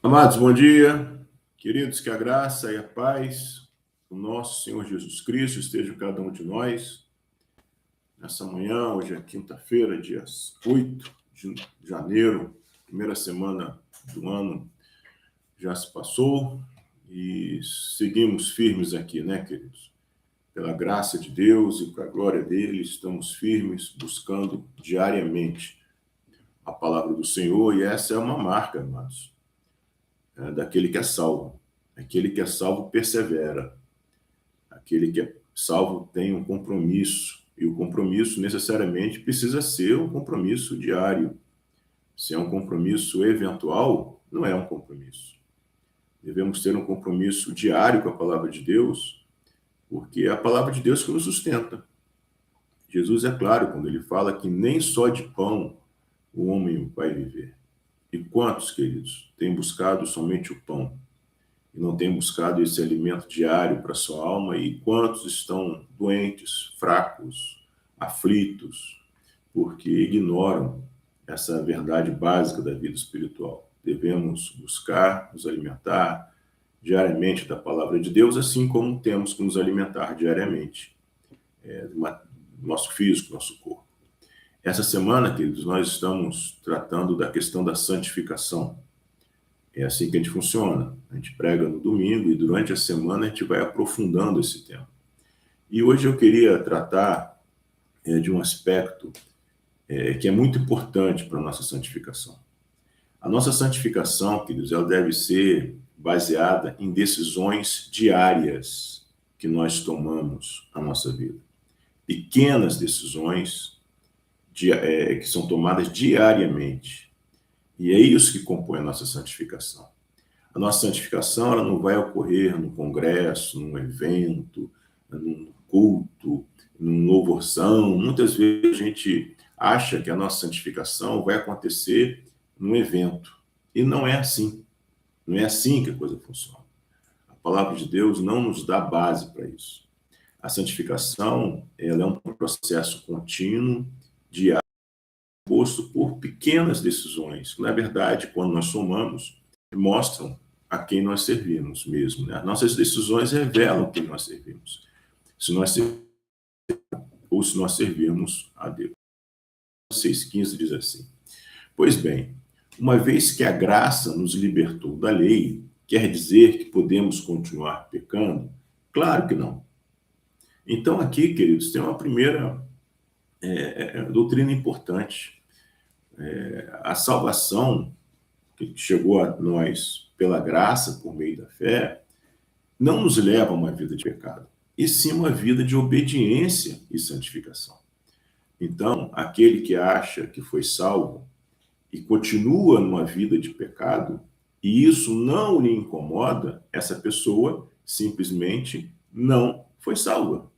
Amados, bom dia. Queridos, que a graça e a paz do nosso Senhor Jesus Cristo esteja com cada um de nós. Nessa manhã, hoje é quinta-feira, dia 8 de janeiro, primeira semana do ano já se passou e seguimos firmes aqui, né, queridos? Pela graça de Deus e com a glória dele, estamos firmes, buscando diariamente a palavra do Senhor, e essa é uma marca, amados, daquele que é salvo. Aquele que é salvo persevera. Aquele que é salvo tem um compromisso. E o compromisso necessariamente precisa ser um compromisso diário. Se é um compromisso eventual, não é um compromisso. Devemos ter um compromisso diário com a palavra de Deus, porque é a palavra de Deus que nos sustenta. Jesus é claro quando ele fala que nem só de pão o homem vai viver. E quantos, queridos, têm buscado somente o pão e não têm buscado esse alimento diário para a sua alma? E quantos estão doentes, fracos, aflitos, porque ignoram essa verdade básica da vida espiritual? Devemos buscar nos alimentar diariamente da palavra de Deus, assim como temos que nos alimentar diariamente do nosso físico, nosso corpo. Essa semana, queridos, nós estamos tratando da questão da santificação. É assim que a gente funciona. A gente prega no domingo e durante a semana a gente vai aprofundando esse tema. E hoje eu queria tratar de um aspecto que é muito importante para a nossa santificação. A nossa santificação, queridos, ela deve ser baseada em decisões diárias que nós tomamos na nossa vida. Pequenas decisões que são tomadas diariamente. E é isso que compõe a nossa santificação. A nossa santificação ela não vai ocorrer num congresso, num evento, num culto, num louvorzão. Muitas vezes a gente acha que a nossa santificação vai acontecer num evento. E não é assim. Não é assim que a coisa funciona. A palavra de Deus não nos dá base para isso. A santificação ela é um processo contínuo, diário, composto por pequenas decisões. Na verdade, quando nós somamos, mostram a quem nós servimos mesmo. Né? Nossas decisões revelam quem nós servimos. Se nós servimos ou se nós servirmos a Deus. 6,15 diz assim: Pois bem, uma vez que a graça nos libertou da lei, quer dizer que podemos continuar pecando? Claro que não. Então aqui, queridos, tem uma primeira doutrina importante. A salvação que chegou a nós pela graça, por meio da fé, não nos leva a uma vida de pecado, e sim uma vida de obediência e santificação. Então, aquele que acha que foi salvo e continua numa vida de pecado, e isso não lhe incomoda, essa pessoa simplesmente não foi salva.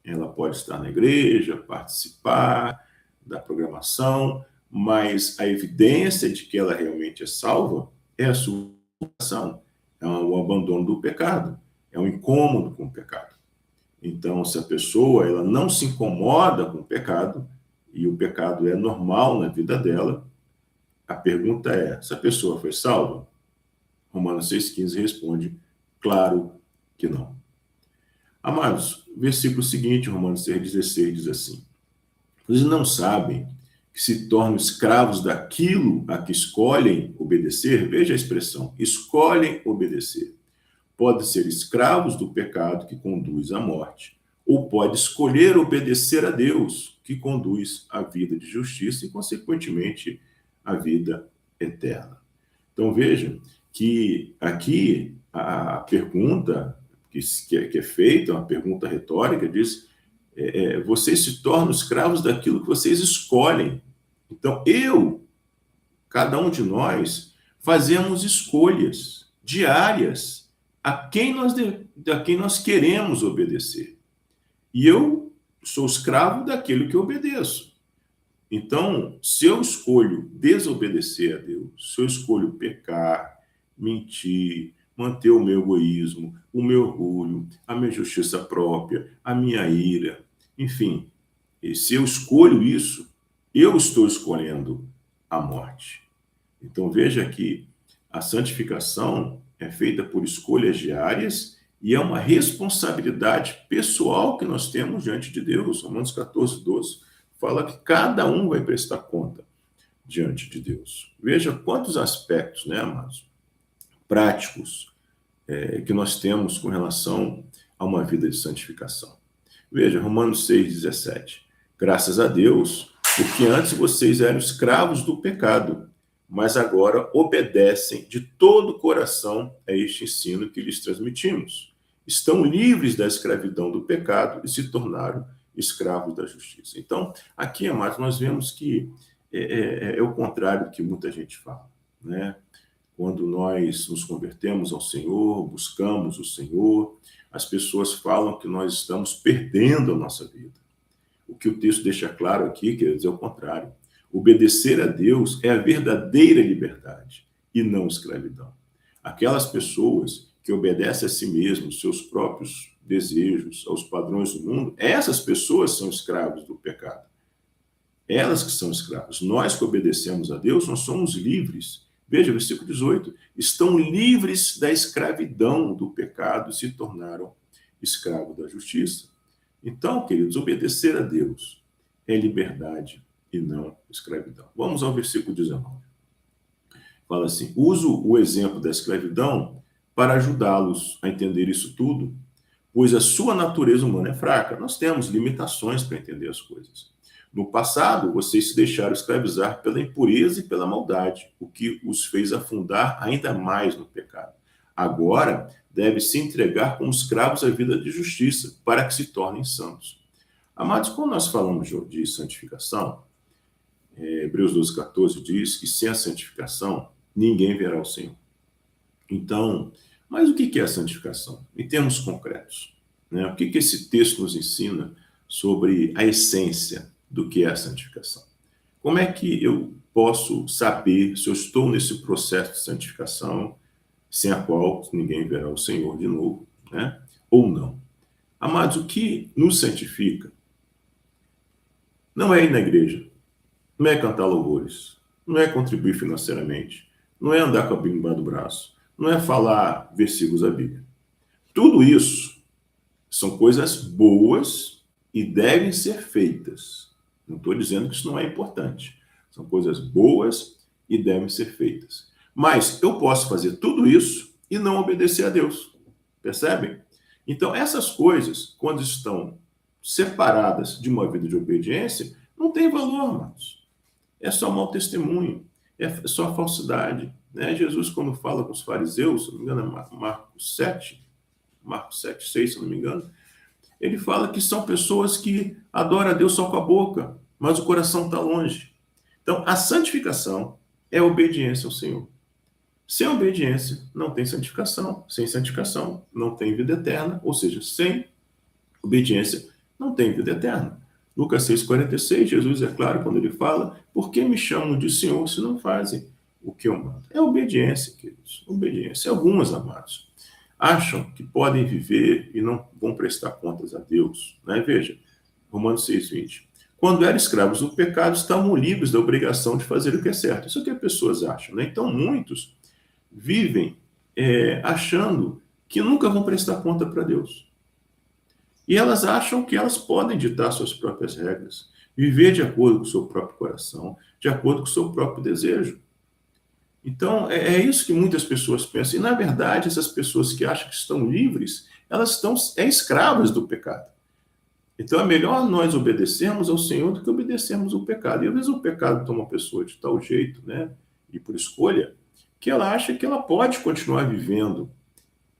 Ela pode estar na igreja, participar da programação, mas a evidência de que ela realmente é salva é a sua ação, é o abandono do pecado, é o incômodo com o pecado. Então, se a pessoa ela não se incomoda com o pecado, e o pecado é normal na vida dela, a pergunta é, essa pessoa foi salva? Romanos 6,15 responde, claro que não. Amados, o versículo seguinte, Romanos 6,16, diz assim: Vocês não sabem que se tornam escravos daquilo a que escolhem obedecer? Veja a expressão, escolhem obedecer. Pode ser escravos do pecado, que conduz à morte, ou pode escolher obedecer a Deus, que conduz à vida de justiça e, consequentemente, à vida eterna. Então, veja que aqui a pergunta que é feita, uma pergunta retórica, diz: vocês se tornam escravos daquilo que vocês escolhem. Então, cada um de nós, fazemos escolhas diárias a quem nós queremos obedecer. E eu sou escravo daquilo que eu obedeço. Então, se eu escolho desobedecer a Deus, se eu escolho pecar, mentir, manter o meu egoísmo, o meu orgulho, a minha justiça própria, a minha ira, enfim, e se eu escolho isso, eu estou escolhendo a morte. Então veja que A santificação é feita por escolhas diárias e é uma responsabilidade pessoal que nós temos diante de Deus. Romanos 14, 12 fala que cada um vai prestar conta diante de Deus. Veja quantos aspectos, né, amados, práticos que nós temos com relação a uma vida de santificação. Veja, Romanos 6,17. Graças a Deus, porque antes vocês eram escravos do pecado, mas agora obedecem de todo o coração a este ensino que lhes transmitimos. Estão livres da escravidão do pecado e se tornaram escravos da justiça. Então, aqui, amados, nós vemos que é o contrário do que muita gente fala, né? Quando nós nos convertemos ao Senhor, buscamos o Senhor, as pessoas falam que nós estamos perdendo a nossa vida. O que o texto deixa claro aqui, quer dizer, é o contrário. Obedecer a Deus é a verdadeira liberdade e não escravidão. Aquelas pessoas que obedecem a si mesmos, seus próprios desejos, aos padrões do mundo, essas pessoas são escravos do pecado. Elas que são escravos. Nós que obedecemos a Deus, nós somos livres. Veja, versículo 18. Estão livres da escravidão do pecado e se tornaram escravos da justiça. Então, queridos, obedecer a Deus é liberdade e não escravidão. Vamos ao versículo 19. Fala assim: uso o exemplo da escravidão para ajudá-los a entender isso tudo, pois a sua natureza humana é fraca. Nós temos limitações para entender as coisas. No passado, vocês se deixaram escravizar pela impureza e pela maldade, o que os fez afundar ainda mais no pecado. Agora, deve se entregar como escravos à vida de justiça, para que se tornem santos. Amados, quando nós falamos de santificação, Hebreus 12,14 diz que sem a santificação, ninguém verá o Senhor. Então, mas o que é a santificação? Em termos concretos, né? O que esse texto nos ensina sobre a essência do que é a santificação? Como é que eu posso saber se eu estou nesse processo de santificação, sem a qual ninguém verá o Senhor de novo, né? Ou não? Amados, o que nos santifica não é ir na igreja, não é cantar louvores, não é contribuir financeiramente, não é andar com a Bíblia embaixo do braço, não é falar versículos da Bíblia. Tudo isso são coisas boas e devem ser feitas. Não estou dizendo que isso não é importante. São coisas boas e devem ser feitas. Mas eu posso fazer tudo isso e não obedecer a Deus. Percebem? Então, essas coisas, quando estão separadas de uma vida de obediência, não tem valor, amados. É só mau testemunho, é só falsidade, né? Jesus, quando fala com os fariseus, se não me engano, é Marcos 7, 6, se não me engano, ele fala que são pessoas que adoram a Deus só com a boca, mas o coração está longe. Então, a santificação é a obediência ao Senhor. Sem obediência, não tem santificação. Sem santificação, não tem vida eterna. Ou seja, sem obediência, não tem vida eterna. Lucas 6,46, Jesus é claro quando ele fala: por que me chamam de Senhor se não fazem o que eu mando? É obediência, queridos. Obediência. Alguns, amados, acham que podem viver e não vão prestar contas a Deus, né? Veja, Romanos 6,20. Quando eram escravos do pecado, estavam livres da obrigação de fazer o que é certo. Isso é o que as pessoas acham, né? Então, muitos vivem achando que nunca vão prestar conta para Deus. E elas acham que elas podem ditar suas próprias regras, viver de acordo com o seu próprio coração, de acordo com o seu próprio desejo. Então, é isso que muitas pessoas pensam. E, na verdade, essas pessoas que acham que estão livres, elas estão escravas do pecado. Então, é melhor nós obedecermos ao Senhor do que obedecermos ao pecado. E, às vezes, o pecado toma uma pessoa de tal jeito, né, e por escolha, que ela acha que ela pode continuar vivendo,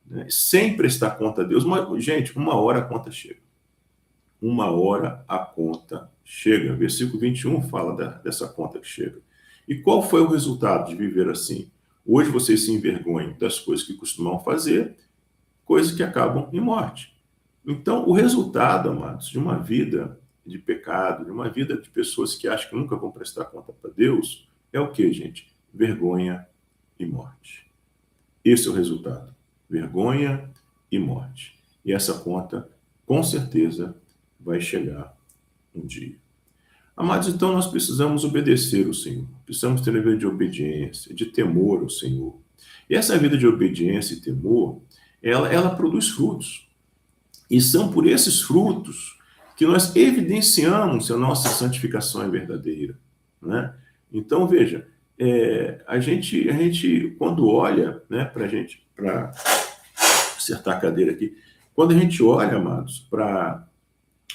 né, sem prestar conta a Deus. Mas, gente, uma hora a conta chega. Uma hora a conta chega. Versículo 21 fala dessa conta que chega. E qual foi o resultado de viver assim? Hoje vocês se envergonham das coisas que costumam fazer, coisas que acabam em morte. Então, o resultado, amados, de uma vida de pecado, de uma vida de pessoas que acham que nunca vão prestar conta para Deus, é o que, gente? Vergonha e morte. Esse é o resultado. Vergonha e morte. E essa conta, com certeza, vai chegar um dia. Amados, então nós precisamos obedecer o Senhor. Precisamos ter nível de obediência, de temor ao Senhor. E essa vida de obediência e temor, ela produz frutos. E são por esses frutos que nós evidenciamos se a nossa santificação é verdadeira, né? Então, veja, a gente quando olha, né, para acertar a cadeira aqui, quando a gente olha, amados, para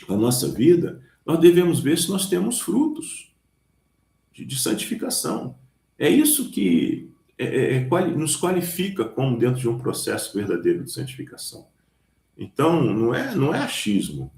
a nossa vida, nós devemos ver se nós temos frutos de santificação. É isso que nos qualifica como dentro de um processo verdadeiro de santificação. Então, não é achismo,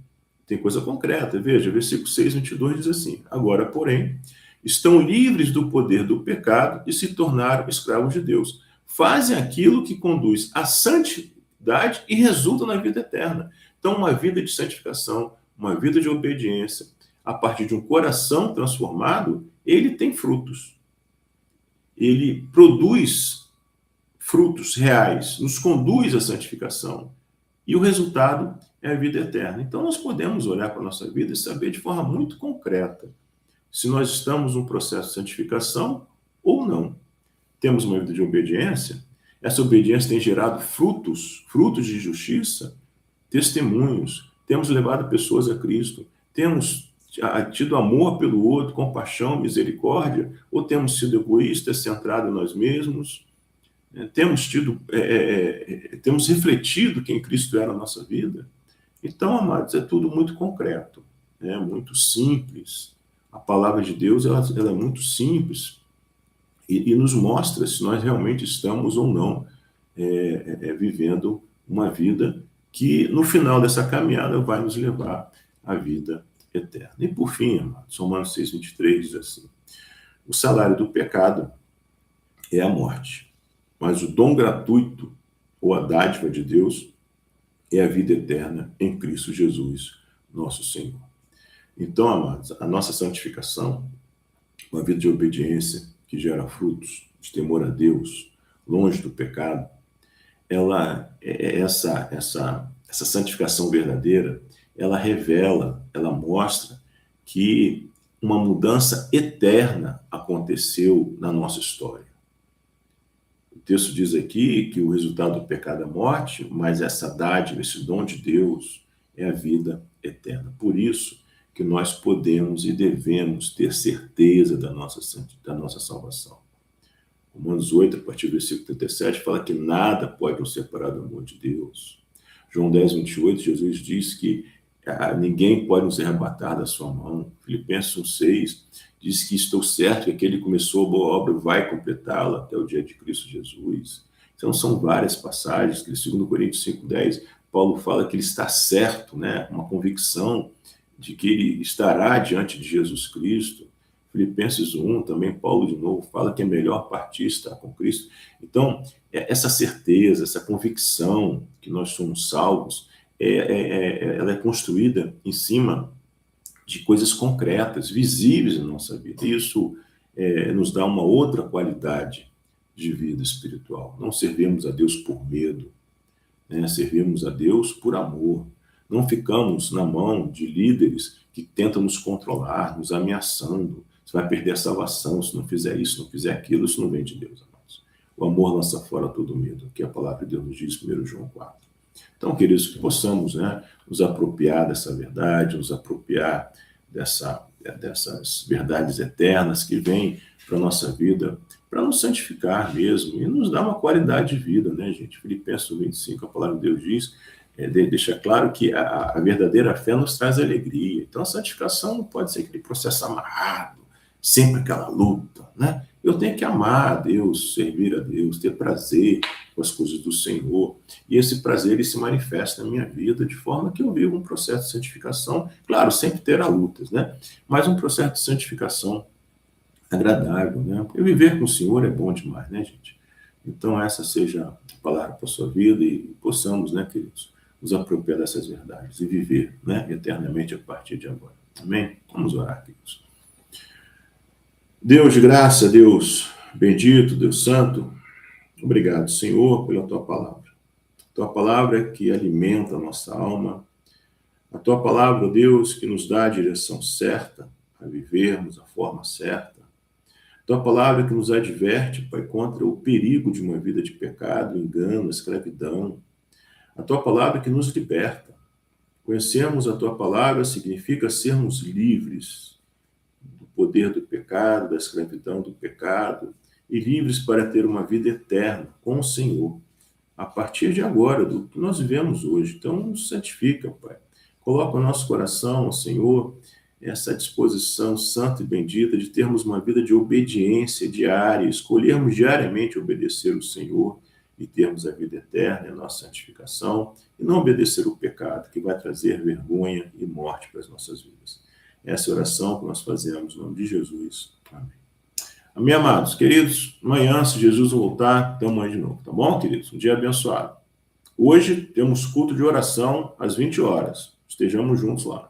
tem coisa concreta. Veja, versículo 6, 22 diz assim: agora, porém, estão livres do poder do pecado e se tornaram escravos de Deus. Fazem aquilo que conduz à santidade e resulta na vida eterna. Então, uma vida de santificação, uma vida de obediência, a partir de um coração transformado, ele tem frutos. Ele produz frutos reais, nos conduz à santificação. E o resultado é a vida eterna. Então, nós podemos olhar para a nossa vida e saber de forma muito concreta se nós estamos num processo de santificação ou não. Temos uma vida de obediência, essa obediência tem gerado frutos de justiça, testemunhos, temos levado pessoas a Cristo, temos tido amor pelo outro, compaixão, misericórdia, ou temos sido egoístas, centrados em nós mesmos, temos refletido quem Cristo é na nossa vida. Então, amados, é tudo muito concreto, muito simples. A palavra de Deus ela é muito simples e nos mostra se nós realmente estamos ou não vivendo uma vida que, no final dessa caminhada, vai nos levar à vida eterna. E, por fim, amados, Romanos 6, 23 diz assim: o salário do pecado é a morte, mas o dom gratuito, ou a dádiva de Deus, é a vida eterna em Cristo Jesus, nosso Senhor. Então, amados, a nossa santificação, uma vida de obediência que gera frutos, de temor a Deus, longe do pecado, essa santificação verdadeira, ela revela, ela mostra que uma mudança eterna aconteceu na nossa história. O texto diz aqui que o resultado do pecado é a morte, mas essa dádiva, esse dom de Deus é a vida eterna. Por isso que nós podemos e devemos ter certeza da nossa salvação. Romanos 8, a partir do versículo 37, fala que nada pode nos separar do amor de Deus. João 10, 28, Jesus diz que ninguém pode nos arrebatar da sua mão. Filipenses 1,6 diz que estou certo que aquele que começou a boa obra vai completá-la até o dia de Cristo Jesus. Então, são várias passagens. 2 Coríntios 5,10, Paulo fala que ele está certo, uma convicção de que ele estará diante de Jesus Cristo. Filipenses 1, também Paulo de novo fala que é melhor partir estar com Cristo. Então, essa certeza, essa convicção que nós somos salvos, ela é construída em cima de coisas concretas, visíveis na nossa vida. Isso nos dá uma outra qualidade de vida espiritual. Não servimos a Deus por medo, servimos a Deus por amor. Não ficamos na mão de líderes que tentam nos controlar, nos ameaçando. Você vai perder a salvação se não fizer isso, se não fizer aquilo. Isso não vem de Deus, amados. O amor lança fora todo medo, que a palavra de Deus nos diz em 1 João 4. Então, queridos, que possamos nos apropriar dessa verdade, nos apropriar dessas verdades eternas que vêm para a nossa vida, para nos santificar mesmo e nos dar uma qualidade de vida, gente? Filipenses 25, a palavra de Deus diz, deixa claro que a verdadeira fé nos traz alegria. Então, a santificação não pode ser aquele processo amarrado, sempre aquela luta, Eu tenho que amar a Deus, servir a Deus, ter prazer com as coisas do Senhor. E esse prazer ele se manifesta na minha vida de forma que eu vivo um processo de santificação. Claro, sempre terá lutas, Mas um processo de santificação agradável, E viver com o Senhor é bom demais, gente? Então, essa seja a palavra para a sua vida e possamos, queridos, nos apropriar dessas verdades e viver, eternamente a partir de agora. Amém? Vamos orar, queridos. Deus de graça, Deus bendito, Deus santo, obrigado, Senhor, pela Tua palavra. A Tua palavra que alimenta a nossa alma, a Tua palavra, Deus, que nos dá a direção certa, a vivermos a forma certa, Tua palavra que nos adverte, Pai, contra o perigo de uma vida de pecado, engano, escravidão. A tua palavra que nos liberta. Conhecermos a tua palavra significa sermos livres do poder do pecado, da escravidão do pecado, e livres para ter uma vida eterna com o Senhor, a partir de agora, do que nós vivemos hoje. Então, nos santifica, Pai. Coloca no nosso coração, Senhor, essa disposição santa e bendita de termos uma vida de obediência diária, escolhermos diariamente obedecer o Senhor e termos a vida eterna e a nossa santificação, e não obedecer o pecado, que vai trazer vergonha e morte para as nossas vidas. Essa é a oração que nós fazemos no nome de Jesus. Amém. Amém, amados. Queridos, amanhã, se Jesus voltar, estamos aí de novo, tá bom, queridos? Um dia abençoado. Hoje temos culto de oração às 20 horas. Estejamos juntos lá.